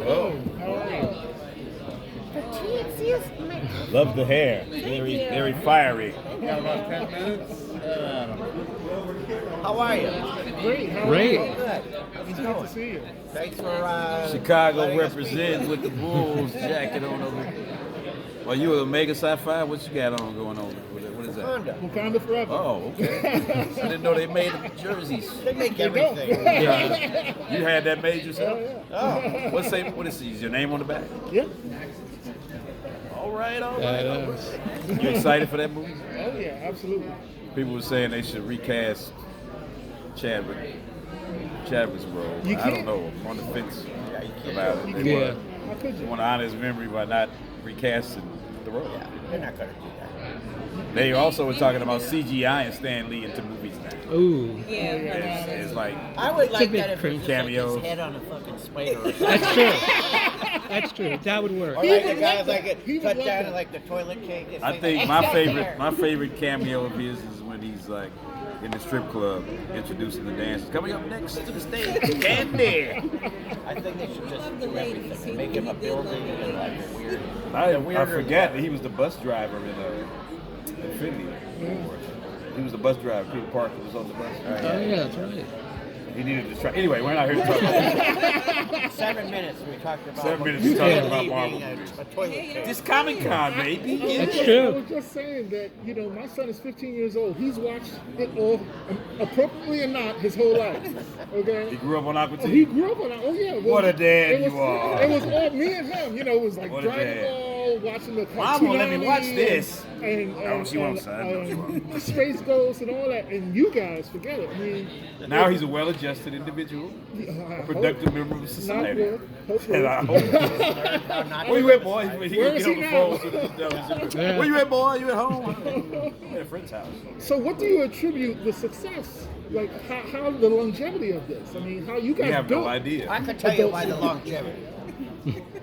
Oh. The teeniest man. Love the hair. Very fiery. Got about 10 minutes. How are you? Great. How Great. are you? Good. It's good to see you. Thanks for Chicago letting us be represents here. with the Bulls jacket on over. Well, you a Omega Sci-Fi? What you got on going on? What is that? Honda. Wakanda forever. Oh, okay. I didn't know they made jerseys. They make everything. You had that made yourself? Oh. What is your name on the back? Yeah. All right. Badass. You excited for that movie? Oh yeah, absolutely. People were saying they should recast Chadwick's role. You I don't can't. know. I'm on the fence Yeah, you can't. about it. They Yeah. How could want you? to honor his memory by not recasting the role. Yeah, they're not going to do that. They also were talking about CGI and Stan Lee into movies now. Ooh. It's like I would like bit that if it was just like cameos. his head on a fucking spider or something. That's true. That's true. That would work. Or He like the would guys love like that. He it would cut love down that. to like the toilet cake. And I say, think "Hey, my cut favorite there." my favorite cameo of his is when he's like in the strip club introducing the dancers. Coming up next to the stage, Candy. I think they should just do everything. Make him a building and like a weird. I weirder- forgot that he was the bus driver in Infinity. He was the bus driver. Peter Parker was on the bus. Oh, yeah, that's right. He needed to try. Anyway, we're not here to talk about that. 7 minutes we talked about. 7 minutes we talked Stan about Lee Marvel being movies. a toilet cake. This Comic Con, baby. That's I true. was just saying that, my son is 15 years old. He's watched it all, appropriately or not, his whole life. He Okay? grew up on Aqua He Teen. grew up on it. Oh, yeah. Well, What a dad it was, you are. It was all me and him. It was like What a Dragon dad. Ball, watching the Mom won't let me Cartoonami watch this. And, No, she won't, son. No, she won't. Space Ghost and all that. And you guys, forget it. I mean, Now he's a well-adjusted individual, I a hope- productive member of Not society. good. Hopefully. And I hope. Where you at, boy? He Where gonna is get on he the now? phone. Where you at, boy? You at home? I'm at a friend's house. So what do you attribute the success? Like how the longevity of this? I mean, how you guys We have do no it? idea. I can tell you why the longevity.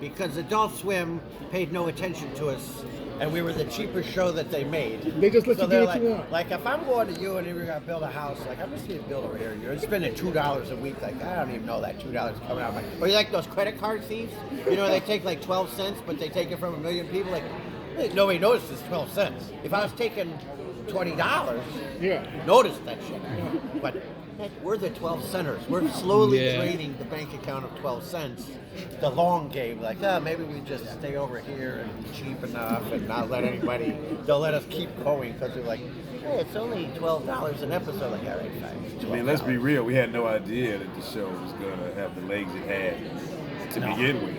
Because Adult Swim paid no attention to us, and we were the cheapest show that they made. They just let So you do they're what like, you want. Like if I'm going to you and you're gonna build a house, like I'm just gonna build over here. You're spending $2 a week. Like I don't even know that $2 is coming out. Or you like those credit card thieves? They take like 12 cents, but they take it from a million people. Like nobody notices it's 12 cents. If I was taking $20, Yeah. notice that shit. But we're the 12 centers. We're slowly Yeah. draining the bank account of 12 cents. The long game, like, maybe we just stay over here and be cheap enough and not let anybody, they'll let us keep going because they're like, hey, it's only $12 an episode. Like, all right, fine. I mean, let's be real. We had no idea that the show was gonna have the legs it had to begin with.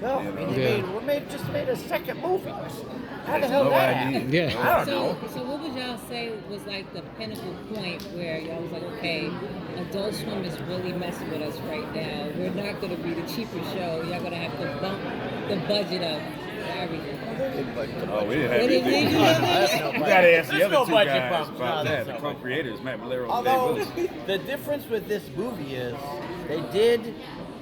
No, You I mean, know? they just made a second movie. How the There's hell no that idea. happened? Yeah. I don't know. So what would y'all say was like the pinnacle point where y'all was like, okay, Adult Swim is really messing with us right now. We're not going to be the cheaper show. Y'all going to have to bump the budget up for everything. Oh, we didn't have What did anything. they do? You gotta ask the There's no other two budget guys bumps. about No, that. there's The no co-creators, Matt Valero and Dave Although Willis. the difference with this movie is they did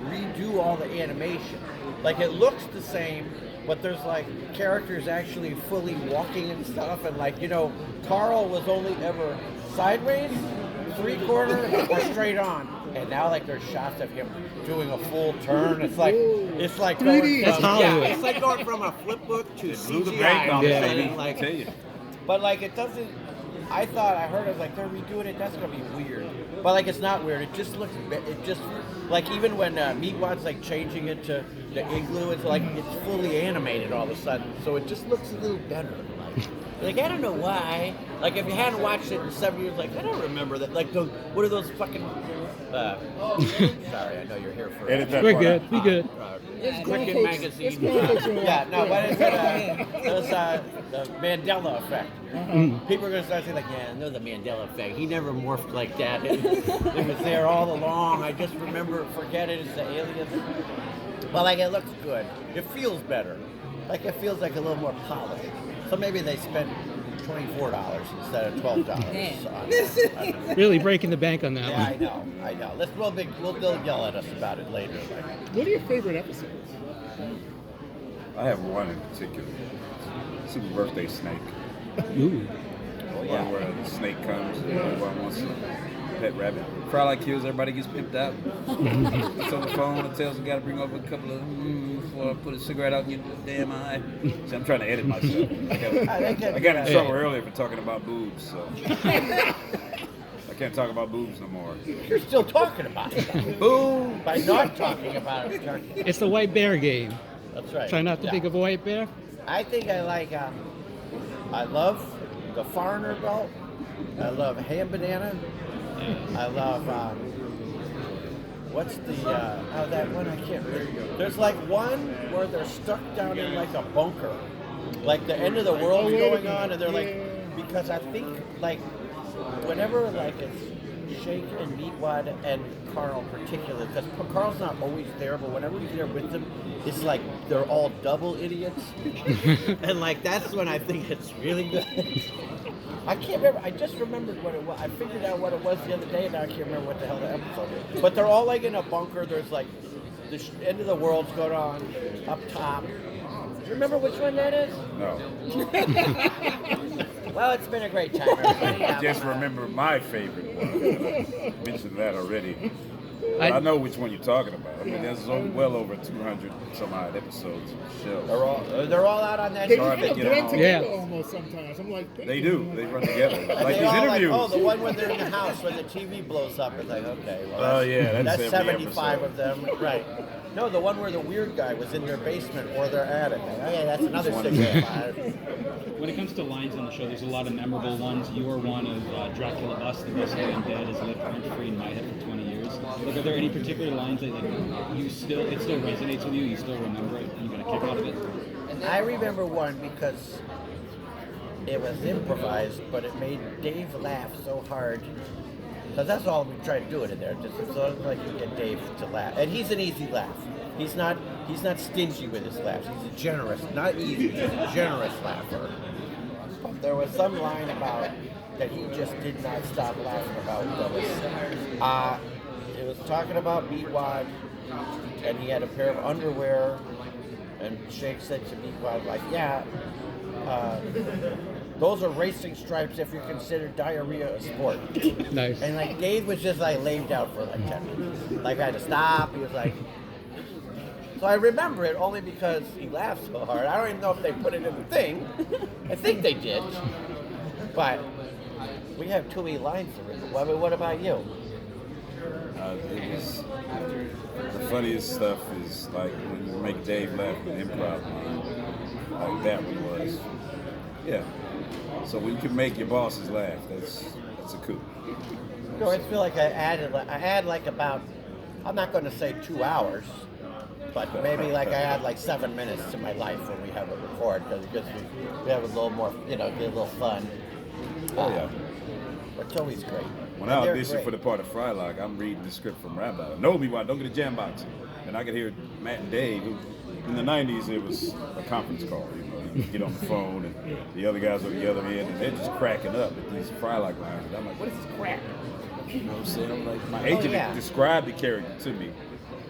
redo all the animation. Like it looks the same, but there's like characters actually fully walking and stuff. And like Carl was only ever sideways, 3/4, or straight on. And now like there's shots of him doing a full turn. It's like going 3D. from, That's Hollywood. it's like going from a flip book to Blew the CGI. bank on all of a it, sudden, baby. I like, tell you. but like it doesn't. I heard it was like they're redoing it. That's gonna be weird. But like it's not weird. It just looks. It just like even when Meatwad's like changing it to the igloo, it's like it's fully animated all of a sudden. So it just looks a little better. Like I don't know why. Like if you hadn't watched it in 7 years, like I don't remember that. Like what are those fucking? Sorry, I know you're here for. Edit that We're part good. out. We good. Cricket magazine. It's grown folks in Yeah, no, Hawaii. but it's the Mandela effect. People are going to start saying like, yeah, I know the Mandela effect. He never morphed like that. It was there all along. I just forget it. It's the alien. But like, it looks good. It feels better. Like it feels like a little more polished. So maybe they spent $24 instead of $12. Really breaking the bank on that Yeah, one. I know. They'll yell at us about it later. Like, What are your favorite episodes? I have one in particular. Super Birthday Snake. Ooh. One where the snake comes and everyone wants to pet rabbit. Frylock kills, everybody gets pimped out. It's on the phone and tells him got to bring over a couple of before I put a cigarette out in your damn eye. See, I'm trying to edit myself. I got in trouble earlier for talking about boobs, so I can't talk about boobs no more. You're still talking about it. Boom! By not talking about it. It's the white bear game. That's right. Try not to think of a white bear. I think I like, I love the foreigner belt. I love ham banana. I love, what's the, that one I can't remember. There's like one where they're stuck down in like a bunker. Like the end of the world's going on and they're like, because I think like, whenever like it's Shake and Meatwad and Carl particularly, because Carl's not always there, but whenever he's there with them, it's like they're all double idiots. And like that's when I think it's really good. I can't remember. I just remembered what it was. I figured out what it was the other day, and I can't remember what the hell the episode is. But they're all like in a bunker. There's like the end of the world's going on up top. Do you remember which one that is? No. Well, it's been a great time, everybody. I just remember my favorite one. I mentioned that already. I know which one you're talking about. I mean, there's well over 200 some odd episodes of the show. They're all out on that. They It's hard kind to of get blend on. together Yeah. almost sometimes. I'm like, They do. They run together. And Like they these all interviews. Like, the one when they're in the house when the TV blows up. It's like, okay, well, Oh, yeah, that's every 75 episode. of them, right? No, the one where the weird guy was in their basement or their attic. Oh yeah, that's another 65. When it comes to lines on the show, there's a lot of memorable ones. You are one of Dracula Bust, the best living dead, has lived rent-free in my head for 20 years. Like, are there any particular lines that it still resonates with you? You still remember it? You got a kick out of it? I remember one because it was improvised, but it made Dave laugh so hard. Because that's all we try to do it in there. Just so like you get Dave to laugh, and he's an easy laugh. He's not stingy with his laughs. He's a generous, not easy, he's a generous laugher. But there was some line about that he just did not stop laughing about. That was, it was talking about Meatwad, and he had a pair of underwear, and Shake said to Meatwad, like, yeah. Those are racing stripes if you consider diarrhea a sport. Nice. And like Dave was just like laid out for like 10 minutes. Like I had to stop. He was like, so I remember it only because he laughed so hard. I don't even know if they put it in the thing. I think they did. But we have too many lines to remember. What about you? It was, the funniest stuff is like when you make Dave laugh with improv line, like that one was. Yeah. So when you can make your bosses laugh, that's a coup. No, I feel like I had like about, I'm not going to say 2 hours, but maybe like I had like 7 minutes to my life when we have it record because we have a little more, get a little fun. Oh yeah. It's always great. When I auditioned for the part of Frylock, I'm reading the script from Rabbi. No, Meatwad, don't get a jam box. And I could hear Matt and Dave. In the 90s, it was a conference call. You get on the phone, and the other guys on the other end, and they're just cracking up at these Frylock lines. And I'm like, what is this crap? You know what I'm saying? I'm like, my agent described the character to me,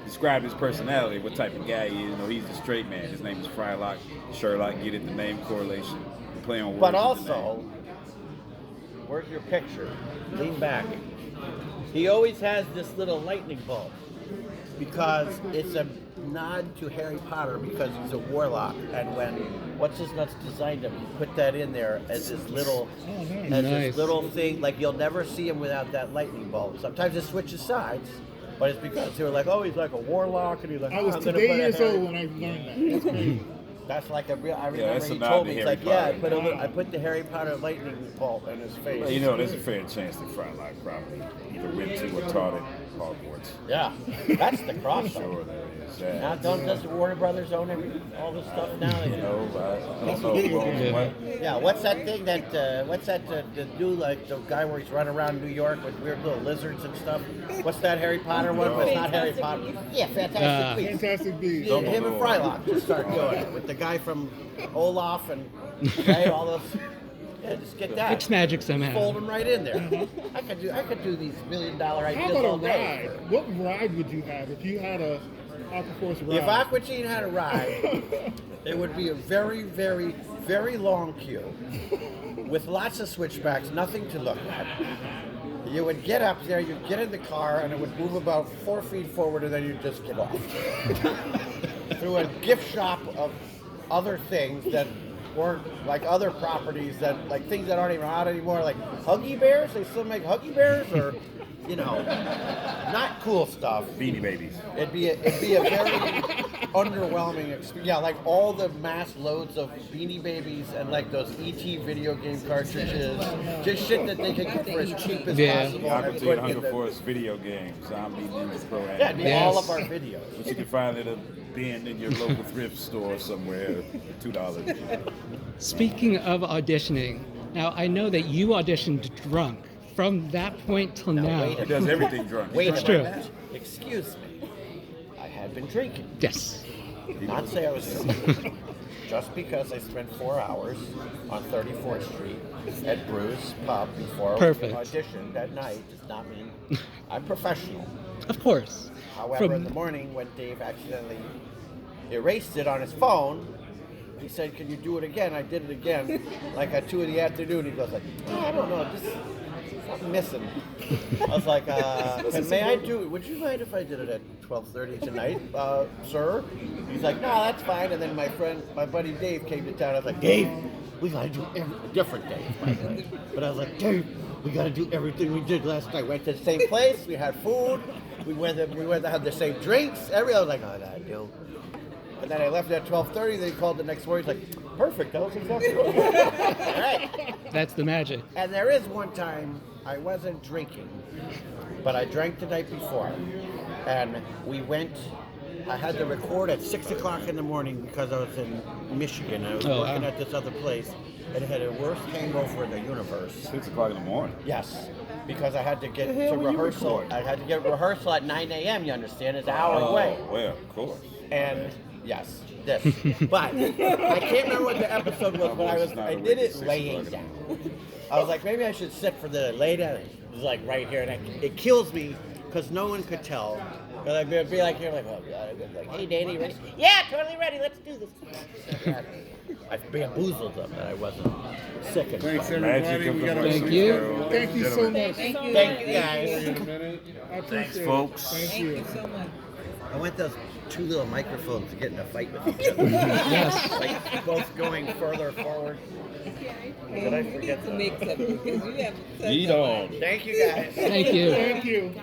described his personality, what type of guy he is. You know, he's a straight man. His name is Frylock, Sherlock. Get it, the name correlation. Play on words. But also, where's your picture? Lean back. He always has this little lightning bolt because it's a nod to Harry Potter because he's a warlock, and when what's his nuts designed him, he put that in there as this little, this little thing. Like you'll never see him without that lightning bolt. Sometimes it switches sides, but it's because they were like, oh, he's like a warlock, and he's like, I was 2 years old when I learned that. That's great. That's like a real. I Yeah, remember that's he a nod told to me, he's Harry like, yeah, Potter. I put the Harry Potter lightning bolt in his face. Well, you know, there's a fair chance that Frylock probably either went to or taught at Hogwarts. Yeah, that's the crossover. Sure, there is that. Now, does Warner Brothers own all this stuff now? You know, I don't know who owns what. Yeah, what's that thing that, the dude, like the guy where he's running around New York with weird little lizards and stuff? What's that Harry Potter one? But it's not Harry Potter. Yeah, Fantastic Beasts. Fantastic Beasts. Yeah, him and Frylock just start doing it with the guy from Olaf and right, all those. Yeah, just get that. Fix magic somehow. Fold them right in there. I could do these $1 million ideas How about all a day. ride? What ride would you have if you had a Aquaforce ride? If Aquatine had a ride, it would be a very, very, very long queue with lots of switchbacks, nothing to look at. You would get up there, you'd get in the car, and it would move about 4 feet forward, and then you'd just get off. Through a gift shop of other things that weren't like other properties that like things that aren't even out anymore, like Huggy Bears. They still make Huggy Bears, or not cool stuff. Beanie Babies. It'd be a very underwhelming experience. Yeah, like all the mass loads of Beanie Babies and like those ET video game cartridges, just shit that they could get for as cheap as possible. Opportunity and Hunger Force video games, Zombie Ninja Pro. Yeah, it'd be all of our videos. But you can find it bin in your local thrift store somewhere for $2. Speaking of auditioning, now I know that you auditioned drunk. From that point till now. He does everything drunk. Wait It's a true. minute. Excuse me. I had been drinking. Yes. Not say I was drunk. Just because I spent 4 hours on 34th Street at Brew's Pub before Perfect. I auditioned at night does not mean I'm professional. Of course. However, in the morning when Dave accidentally erased it on his phone, he said, "Can you do it again?" I did it again, like at 2 in the afternoon. He goes like, "Oh, I don't know, just something missing." I was like, "May I do it? Would you mind if I did it at 12:30 tonight, sir?" He's like, "No, that's fine." And then my buddy Dave came to town. I was like, "Dave, we gotta do different Dave, by the way." But I was like, "Dave, we gotta do everything we did last night. Went to the same place. We had food. We went to have the same drinks. I was like, oh, that deal." And then I left at 12:30. They called the next morning. He's like, "Perfect. That was exactly what we did." All right. That's the magic. And there is one time I wasn't drinking, but I drank the night before. And I had to record at 6 o'clock in the morning because I was in Michigan. I was working at this other place, and it had the worst hangover in the universe. 6 o'clock in the morning. Yes, because I had to get to rehearsal. I had to get rehearsal at 9 a.m., you understand? It's an hour away. Well, of course. And yes, this. But I can't remember what the episode was, but I did it laying down. I was like, maybe I should sit for the lay down. It was like right here, and it kills me because no one could tell. Because I'd be like here, like, oh God, I'd be like, "Hey, Danny, ready?" "Yeah, totally ready. Let's do this." I bamboozled them that I wasn't sick and Thanks, stuff. everybody. We got Thank you. Thank you so much. Thank you. Thank you, guys. I appreciate it. folks. Thank Thank you. you so much. I want those two little microphones to get in a fight with each other. Yes. Like both going further forward. Did I We forget need to that? mix up because you have such Lead a on. Thank you, guys. Thank you. Thank you.